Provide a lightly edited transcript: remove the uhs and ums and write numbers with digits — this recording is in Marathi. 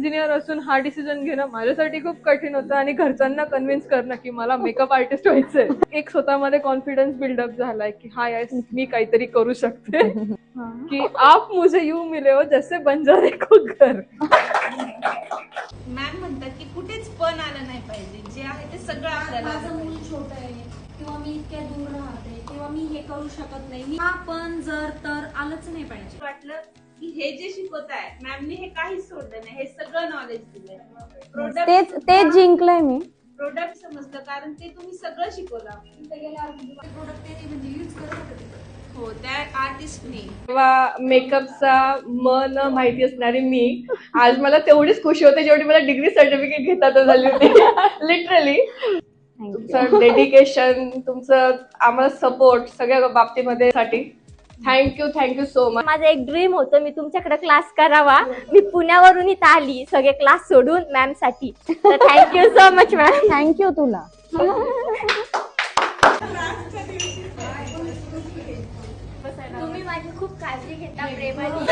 इंजिनियर असून हा डिसिजन घेणं माझ्यासाठी खूप कठीण होतं आणि घरच्यांना कन्व्हिन्स करणं की मला मेकअप आर्टिस्ट व्हायचंय. एक स्वतःमध्ये कॉन्फिडन्स बिल्डअप झालाय की हा यार मी काहीतरी करू शकते. की आप मुझे यूं मिले हो जैसे बंजारे को घर. मॅम म्हणतात की कुठेच पण आलं नाही पाहिजे, जे आहे ते सगळं आपल्याला. माझं मूल छोटं आहे किंवा मी इतक्या दूर राहते किंवा मी हे करू शकत नाही, हा पण जर तर आलंच नाही पाहिजे. वाटलं की हे जे शिकवत आहे मॅमने हे काहीच सोडलं नाही, हे सगळं नॉलेज दिलंय. तेच जिंकलंय मी. प्रोडक्ट समजलं कारण ते तुम्ही सगळं शिकवलं. प्रोडक्ट ते म्हणजे यूज करत होते. हो, त्या आर्टिस्टने. तेव्हा मेकअपचा मन माहिती असणारी मी आज मला तेवढीच खुशी होते जेवढी मला डिग्री सर्टिफिकेट घेतात झाली होती. लिटरली तुमचं डेडिकेशन, तुमचं आम्हाला सपोर्ट सगळ्या बाबतीमध्ये साठी थँक्यू सो मच. माझं एक ड्रीम होतं मी तुमच्याकडे क्लास करावा. मी पुण्यावरून इथं आली सगळे क्लास सोडून मॅम साठी. तर thank you so much ma'am. Thank you तुला. तुम्ही माझी खूप काळजी घेता प्रेमाने.